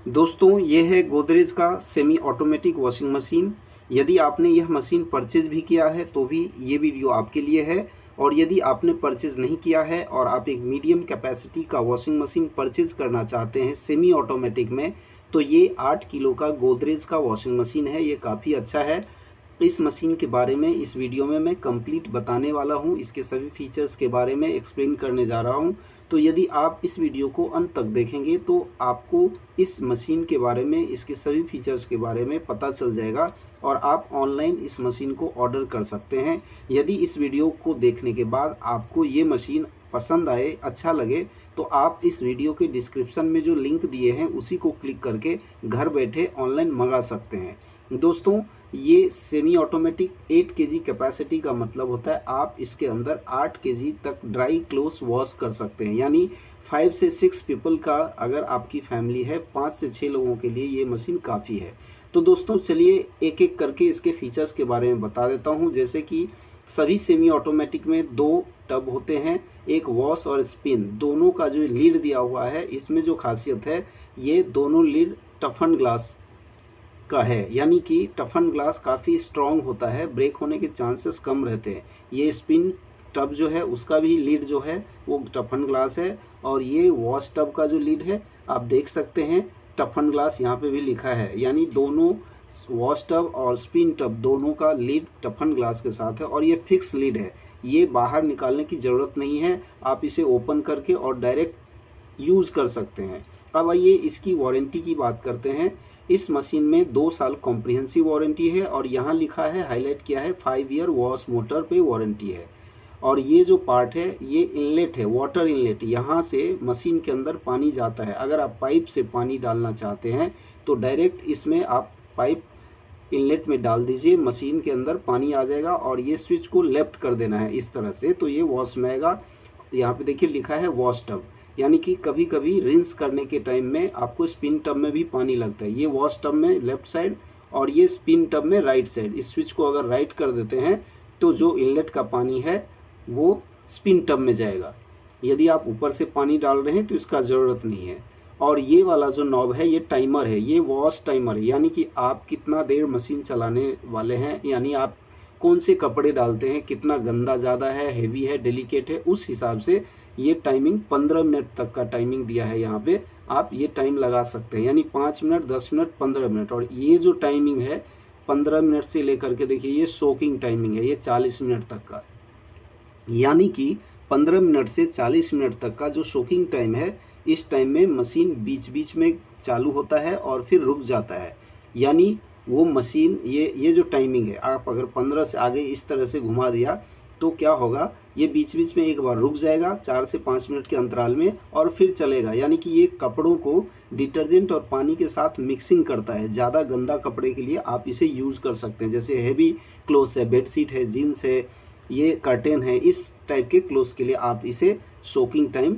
दोस्तों ये है गोदरेज का सेमी ऑटोमेटिक वॉशिंग मशीन। यदि आपने यह मशीन परचेज भी किया है तो भी ये वीडियो आपके लिए है, और यदि आपने परचेज नहीं किया है और आप एक मीडियम कैपेसिटी का वॉशिंग मशीन परचेज करना चाहते हैं सेमी ऑटोमेटिक में, तो ये 8 किलो का गोदरेज का वॉशिंग मशीन है। ये काफ़ी अच्छा है। इस मशीन के बारे में इस वीडियो में मैं कंप्लीट बताने वाला हूं, इसके सभी फीचर्स के बारे में एक्सप्लेन करने जा रहा हूं। तो यदि आप इस वीडियो को अंत तक देखेंगे तो आपको इस मशीन के बारे में, इसके सभी फीचर्स के बारे में पता चल जाएगा और आप ऑनलाइन इस मशीन को ऑर्डर कर सकते हैं। यदि इस वीडियो को देखने के बाद आपको ये मशीन पसंद आए, अच्छा लगे, तो आप इस वीडियो के डिस्क्रिप्शन में जो लिंक दिए हैं उसी को क्लिक करके घर बैठे ऑनलाइन मंगा सकते हैं। दोस्तों ये सेमी ऑटोमेटिक 8 केजी कैपेसिटी का मतलब होता है आप इसके अंदर 8 केजी तक ड्राई क्लोथ्स वॉश कर सकते हैं। यानी 5 से 6 पीपल का अगर आपकी फैमिली है, 5 से 6 लोगों के लिए ये मशीन काफ़ी है। तो दोस्तों चलिए एक एक करके इसके फीचर्स के बारे में बता देता हूँ। जैसे कि सभी सेमी ऑटोमेटिक में 2 टब होते हैं, एक वॉश और स्पिन। दोनों का जो लीड दिया हुआ है, इसमें जो खासियत है ये दोनों लीड टफन ग्लास का है, यानी कि टफन ग्लास काफ़ी स्ट्रॉन्ग होता है, ब्रेक होने के चांसेस कम रहते हैं। ये स्पिन टब जो है उसका भी लीड जो है वो टफन ग्लास है, और ये वॉश टब का जो लीड है आप देख सकते हैं टफन ग्लास यहाँ पे भी लिखा है। यानी दोनों वॉश टब और स्पिन टब दोनों का लीड टफन ग्लास के साथ है, और ये फिक्स लीड है, ये बाहर निकालने की ज़रूरत नहीं है। आप इसे ओपन करके और डायरेक्ट यूज़ कर सकते हैं। अब आइए इसकी वारंटी की बात करते हैं। इस मशीन में 2 साल कॉम्प्रिहेंसिव वारंटी है, और यहाँ लिखा है, हाईलाइट किया है, 5 ईयर वॉश मोटर पे वारंटी है। और ये जो पार्ट है ये इनलेट है, वाटर इनलेट, यहाँ से मशीन के अंदर पानी जाता है। अगर आप पाइप से पानी डालना चाहते हैं तो डायरेक्ट इसमें आप पाइप इनलेट में डाल दीजिए, मशीन के अंदर पानी आ जाएगा, और ये स्विच को लेफ्ट कर देना है इस तरह से, तो ये वॉश में आएगा। यहाँ पे देखिए लिखा है वॉश टब, यानी कि कभी कभी रिंस करने के टाइम में आपको स्पिन टब में भी पानी लगता है। ये वॉश टब में लेफ्ट साइड और ये स्पिन टब में राइट साइड। इस स्विच को अगर राइट कर देते हैं तो जो इनलेट का पानी है वो स्पिन टब में जाएगा। यदि आप ऊपर से पानी डाल रहे हैं तो इसका ज़रूरत नहीं है। और ये वाला जो नॉब है ये टाइमर है, ये वॉश टाइमर है, यानी कि आप कितना देर मशीन चलाने वाले हैं, यानी आप कौन से कपड़े डालते हैं, कितना गंदा ज़्यादा है, हेवी है, डेलिकेट है, उस हिसाब से ये टाइमिंग 15 मिनट तक का टाइमिंग दिया है। यहाँ पे आप ये टाइम लगा सकते हैं, यानी 5 मिनट, 10 मिनट, 15 मिनट। और ये जो टाइमिंग है 15 मिनट से लेकर के देखिए ये सोकिंग टाइमिंग है, ये 40 मिनट तक का, यानी कि 15 मिनट से 40 मिनट तक का जो सोकिंग टाइम है, इस टाइम में मशीन बीच बीच में चालू होता है और फिर रुक जाता है। यानी वो मशीन, ये जो टाइमिंग है, आप अगर 15 से आगे इस तरह से घुमा दिया तो क्या होगा, ये बीच बीच में एक बार रुक जाएगा 4 से 5 मिनट के अंतराल में, और फिर चलेगा। यानी कि ये कपड़ों को डिटर्जेंट और पानी के साथ मिक्सिंग करता है। ज़्यादा गंदा कपड़े के लिए आप इसे यूज़ कर सकते हैं, जैसे हैवी क्लोथ्स है, बेडशीट है, जीन्स है, ये कर्टेन है, इस टाइप के क्लोथ्स के लिए आप इसे सोकिंग टाइम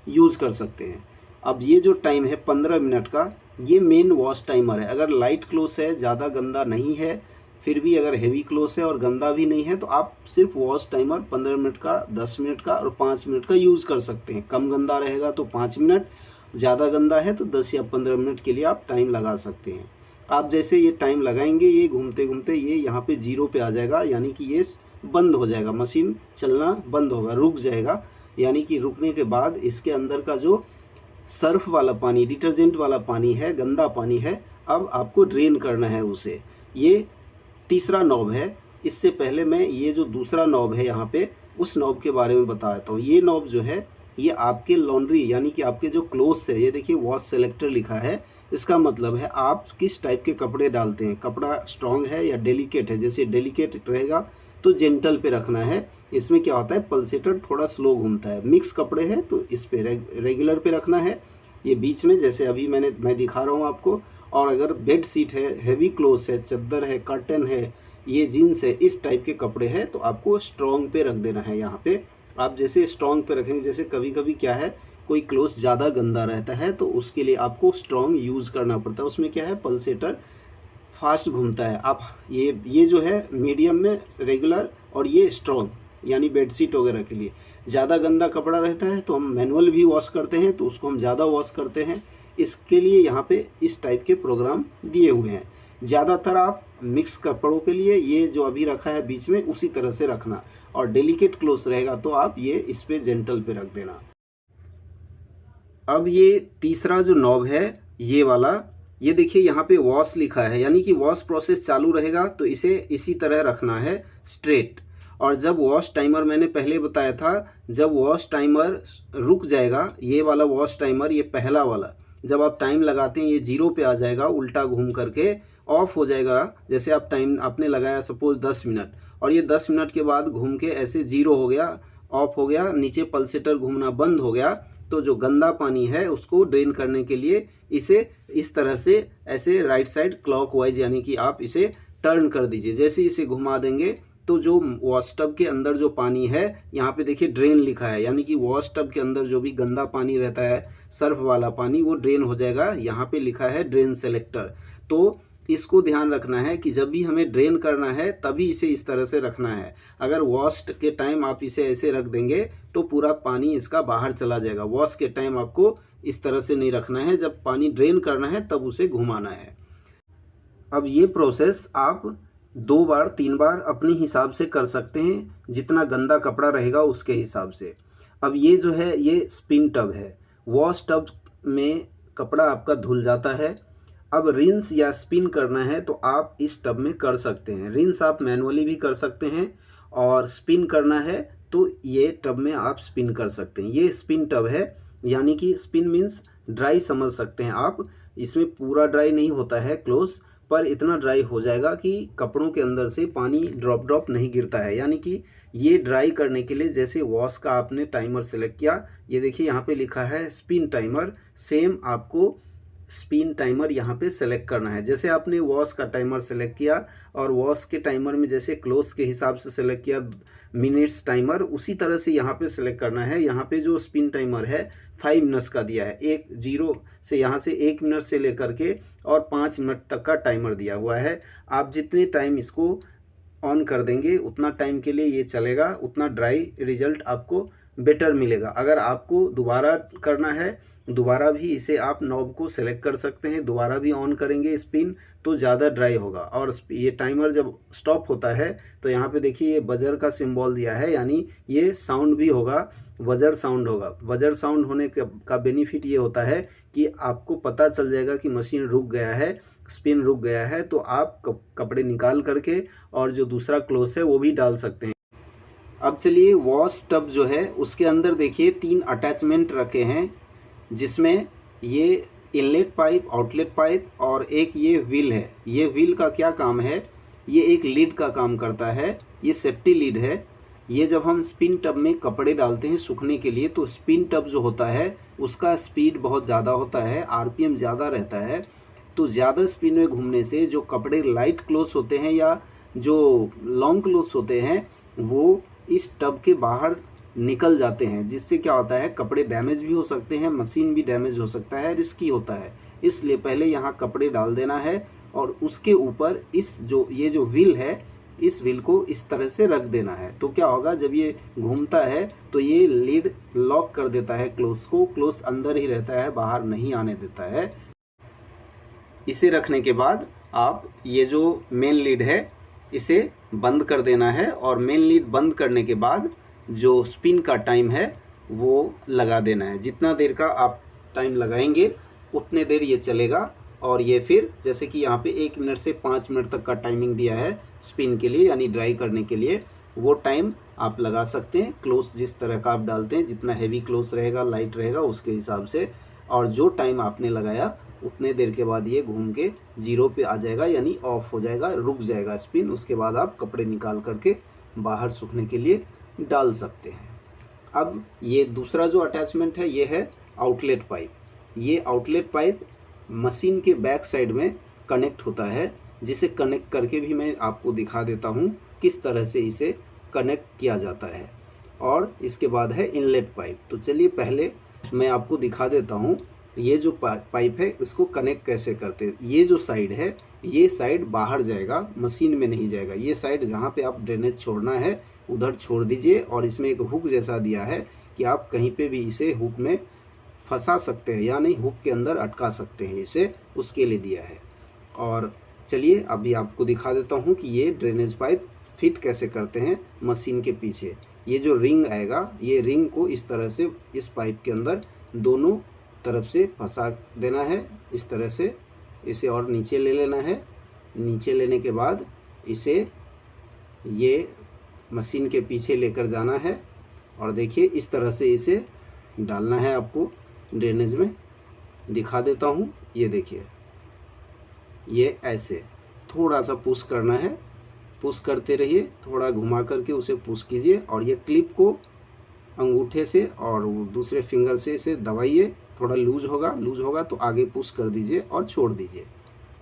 यूज़ कर सकते हैं। अब ये जो टाइम है 15 मिनट का, ये मेन वॉश टाइमर है। अगर लाइट क्लोथ्स है, ज़्यादा गंदा नहीं है, फिर भी अगर हेवी क्लोथ्स है और गंदा भी नहीं है, तो आप सिर्फ वॉश टाइमर 15 मिनट का, 10 मिनट का और 5 मिनट का यूज़ कर सकते हैं। कम गंदा रहेगा तो 5 मिनट, ज़्यादा गंदा है तो 10 या 15 मिनट के लिए आप टाइम लगा सकते हैं। आप जैसे ये टाइम लगाएंगे, ये घूमते घूमते ये यहाँ पे 0 पे आ जाएगा, यानी कि ये बंद हो जाएगा, मशीन चलना बंद होगा, रुक जाएगा। यानी कि रुकने के बाद इसके अंदर का जो सर्फ वाला पानी, डिटर्जेंट वाला पानी है, गंदा पानी है, अब आपको ड्रेन करना है उसे। ये तीसरा नॉब है। इससे पहले मैं ये जो दूसरा नॉब है यहाँ पे, उस नॉब के बारे में बता देता हूँ। ये नॉब जो है ये आपके लॉन्ड्री, यानी कि आपके जो क्लोथ्स है, ये देखिए वॉश सेलेक्टर लिखा है, इसका मतलब है आप किस टाइप के कपड़े डालते हैं, कपड़ा स्ट्रॉन्ग है या डेलिकेट है। जैसे डेलिकेट रहेगा तो जेंटल पे रखना है। इसमें क्या होता है, पल्सेटर थोड़ा स्लो घूमता है। मिक्स कपड़े हैं तो इस पे रेगुलर पे रखना है, ये बीच में, जैसे अभी मैं दिखा रहा हूँ आपको। और अगर बेड शीट है, हैवी क्लोथ्स है, चादर है, कर्टन है, ये जीन्स है, इस टाइप के कपड़े हैं तो आपको स्ट्रॉन्ग पे रख देना है। यहाँ पे आप जैसे स्ट्रॉन्ग पे रखेंगे, जैसे कभी कभी क्या है, कोई क्लोथ्स ज़्यादा गंदा रहता है तो उसके लिए आपको स्ट्रॉन्ग यूज़ करना पड़ता है। उसमें क्या है, पल्सेटर फास्ट घूमता है। आप ये जो है मीडियम में रेगुलर, और ये स्ट्रॉन्ग, यानी बेडशीट वगैरह के लिए। ज़्यादा गंदा कपड़ा रहता है तो हम मैनुअल भी वॉश करते हैं, तो उसको हम ज़्यादा वॉश करते हैं। इसके लिए यहाँ पे इस टाइप के प्रोग्राम दिए हुए हैं। ज़्यादातर आप मिक्स कपड़ों के लिए ये जो अभी रखा है बीच में उसी तरह से रखना, और डेलिकेट क्लोथ रहेगा तो आप ये इस पे जेंटल पे रख देना। अब ये तीसरा जो नॉब है ये वाला, ये देखिए यहाँ पे वॉश लिखा है, यानी कि वॉश प्रोसेस चालू रहेगा तो इसे इसी तरह रखना है स्ट्रेट। और जब वॉश टाइमर, मैंने पहले बताया था, जब वॉश टाइमर रुक जाएगा, ये वाला वॉश टाइमर, ये पहला वाला, जब आप टाइम लगाते हैं ये 0 पे आ जाएगा, उल्टा घूम करके ऑफ हो जाएगा। जैसे आप टाइम आपने लगाया सपोज 10 मिनट, और ये 10 मिनट के बाद घूम के ऐसे 0 हो गया, ऑफ हो गया, नीचे पल्सेटर घूमना बंद हो गया, तो जो गंदा पानी है उसको ड्रेन करने के लिए इसे इस तरह से ऐसे राइट साइड क्लॉकवाइज, यानी कि आप इसे टर्न कर दीजिए। जैसे इसे घुमा देंगे तो जो वॉश टब के अंदर जो पानी है, यहाँ पे देखिए ड्रेन लिखा है, यानी कि वॉश टब के अंदर जो भी गंदा पानी रहता है, सर्फ वाला पानी, वो ड्रेन हो जाएगा। यहाँ पे लिखा है ड्रेन सेलेक्टर। तो इसको ध्यान रखना है कि जब भी हमें ड्रेन करना है तभी इसे इस तरह से रखना है। अगर वॉश के टाइम आप इसे ऐसे रख देंगे तो पूरा पानी इसका बाहर चला जाएगा। वॉश के टाइम आपको इस तरह से नहीं रखना है, जब पानी ड्रेन करना है तब उसे घुमाना है। अब ये प्रोसेस आप 2 बार 3 बार अपने हिसाब से कर सकते हैं, जितना गंदा कपड़ा रहेगा उसके हिसाब से। अब ये जो है ये स्पिन टब है। वॉश टब में कपड़ा आपका धुल जाता है। अब रिंस या स्पिन करना है तो आप इस टब में कर सकते हैं। रिंस आप मैनुअली भी कर सकते हैं, और स्पिन करना है तो ये टब में आप स्पिन कर सकते हैं। ये स्पिन टब है, यानी कि स्पिन मीन्स ड्राई समझ सकते हैं आप। इसमें पूरा ड्राई नहीं होता है क्लोथ, पर इतना ड्राई हो जाएगा कि कपड़ों के अंदर से पानी ड्रॉप नहीं गिरता है। यानी कि ये ड्राई करने के लिए, जैसे वॉश का आपने टाइमर सेलेक्ट किया, ये देखिए यहाँ पे लिखा है स्पिन टाइमर, सेम आपको स्पिन टाइमर यहाँ पे सेलेक्ट करना है। जैसे आपने वॉश का टाइमर सेलेक्ट किया और वॉश के टाइमर में जैसे क्लोथ्स के हिसाब से सेलेक्ट किया मिनट्स टाइमर, उसी तरह से यहाँ पे सेलेक्ट करना है। यहाँ पे जो स्पिन टाइमर है 5 मिनट्स का दिया है, 1 से यहाँ से 1 मिनट से लेकर के और 5 मिनट तक का टाइमर दिया हुआ है। आप जितने टाइम इसको ऑन कर देंगे उतना टाइम के लिए ये चलेगा, उतना ड्राई रिजल्ट आपको बेटर मिलेगा। अगर आपको दोबारा करना है, दोबारा भी इसे आप नॉब को सेलेक्ट कर सकते हैं, दोबारा भी ऑन करेंगे स्पिन तो ज़्यादा ड्राई होगा। और ये टाइमर जब स्टॉप होता है तो यहाँ पे देखिए ये बजर का सिंबल दिया है, यानी ये साउंड भी होगा, बजर साउंड होगा। बजर साउंड होने का बेनिफिट ये होता है कि आपको पता चल जाएगा कि मशीन रुक गया है, स्पिन रुक गया है, तो आप कपड़े निकाल करके और जो दूसरा क्लोथ है वो भी डाल सकते हैं। अब चलिए वॉश टब जो है उसके अंदर देखिए 3 अटैचमेंट रखे हैं, जिसमें ये इनलेट पाइप, आउटलेट पाइप और एक ये व्हील है। ये व्हील का क्या काम है, ये एक लीड का काम करता है, ये सेफ्टी लीड है। ये जब हम स्पिन टब में कपड़े डालते हैं सूखने के लिए तो स्पिन टब जो होता है उसका स्पीड बहुत ज़्यादा होता है, आरपीएम ज़्यादा रहता है। तो ज़्यादा स्पिन में घूमने से जो कपड़े लाइट क्लोथ्स होते हैं या जो लॉन्ग क्लोथ्स होते हैं वो इस टब के बाहर निकल जाते हैं, जिससे क्या होता है कपड़े डैमेज भी हो सकते हैं, मशीन भी डैमेज हो सकता है, रिस्की होता है। इसलिए पहले यहाँ कपड़े डाल देना है और उसके ऊपर ये जो व्हील है इस व्हील को इस तरह से रख देना है। तो क्या होगा, जब ये घूमता है तो ये लीड लॉक कर देता है क्लोथ्स को, क्लोथ्स अंदर ही रहता है, बाहर नहीं आने देता है। इसे रखने के बाद आप ये जो मेन लीड है इसे बंद कर देना है, और मेन लीड बंद करने के बाद जो स्पिन का टाइम है वो लगा देना है। जितना देर का आप टाइम लगाएंगे उतने देर ये चलेगा। और ये फिर जैसे कि यहाँ पे 1 मिनट से 5 मिनट तक का टाइमिंग दिया है स्पिन के लिए, यानी ड्राई करने के लिए, वो टाइम आप लगा सकते हैं। क्लोथ्स जिस तरह का आप डालते हैं, जितना हैवी क्लोथ्स रहेगा, लाइट रहेगा, उसके हिसाब से। और जो टाइम आपने लगाया उतने देर के बाद ये घूम के 0 पे आ जाएगा, यानी ऑफ हो जाएगा, रुक जाएगा स्पिन। उसके बाद आप कपड़े निकाल करके बाहर सूखने के लिए डाल सकते हैं। अब ये दूसरा जो अटैचमेंट है ये है आउटलेट पाइप। ये आउटलेट पाइप मशीन के बैक साइड में कनेक्ट होता है, जिसे कनेक्ट करके भी मैं आपको दिखा देता हूँ किस तरह से इसे कनेक्ट किया जाता है। और इसके बाद है इनलेट पाइप। तो चलिए पहले मैं आपको दिखा देता हूँ ये जो पाइप है इसको कनेक्ट कैसे करते हैं। ये जो साइड है ये साइड बाहर जाएगा, मशीन में नहीं जाएगा। ये साइड जहाँ पे आप ड्रेनेज छोड़ना है उधर छोड़ दीजिए, और इसमें एक हुक जैसा दिया है कि आप कहीं पे भी इसे हुक में फंसा सकते हैं, यानी हुक के अंदर अटका सकते हैं, इसे उसके लिए दिया है। और चलिए अभी आपको दिखा देता हूँ कि ये ड्रेनेज पाइप फिट कैसे करते हैं मशीन के पीछे। ये जो रिंग आएगा, ये रिंग को इस तरह से इस पाइप के अंदर दोनों तरफ से फंसा देना है, इस तरह से इसे और नीचे ले लेना है। नीचे लेने के बाद इसे ये मशीन के पीछे लेकर जाना है और देखिए इस तरह से इसे डालना है। आपको ड्रेनेज में दिखा देता हूँ, ये देखिए, ये ऐसे थोड़ा सा पुश करना है, पुश करते रहिए, थोड़ा घुमा करके उसे पुश कीजिए और ये क्लिप को अंगूठे से और दूसरे फिंगर से इसे दबाइए। थोड़ा लूज होगा तो आगे पुश कर दीजिए और छोड़ दीजिए।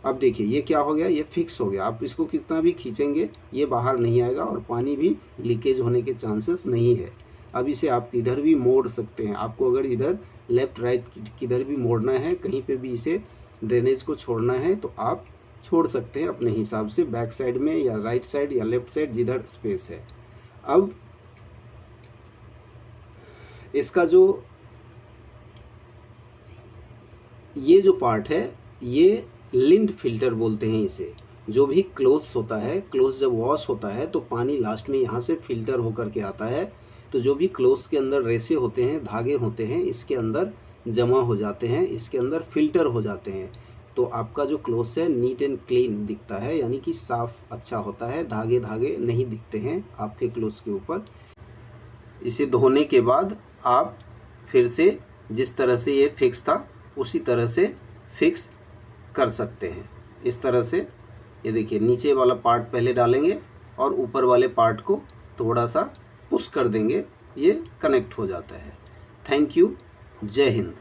अब देखिए ये क्या हो गया, ये फिक्स हो गया। आप इसको कितना भी खींचेंगे ये बाहर नहीं आएगा और पानी भी लीकेज होने के चांसेस नहीं है। अब इसे आप इधर भी मोड़ सकते हैं। आपको अगर इधर लेफ़्ट राइट किधर भी मोड़ना है, कहीं पे भी इसे ड्रेनेज को छोड़ना है तो आप छोड़ सकते हैं अपने हिसाब से, बैक साइड में या राइट साइड या लेफ़्ट साइड, जिधर स्पेस है। अब इसका जो ये जो पार्ट है, ये लिंट फिल्टर बोलते हैं इसे। जो भी क्लोथ्स होता है, क्लोथ्स जब वॉश होता है तो पानी लास्ट में यहाँ से फिल्टर होकर के आता है। तो जो भी क्लोथ्स के अंदर रेसे होते हैं, धागे होते हैं, इसके अंदर जमा हो जाते हैं, इसके अंदर फिल्टर हो जाते हैं। तो आपका जो क्लोथ्स है नीट एंड क्लीन दिखता है, यानी कि साफ़ अच्छा होता है, धागे धागे नहीं दिखते हैं आपके क्लोथ्स के ऊपर। इसे धोने के बाद आप फिर से जिस तरह से ये फिक्स था उसी तरह से फिक्स कर सकते हैं। इस तरह से ये देखिए, नीचे वाला पार्ट पहले डालेंगे और ऊपर वाले पार्ट को थोड़ा सा पुश कर देंगे, ये कनेक्ट हो जाता है। थैंक यू, जय हिंद।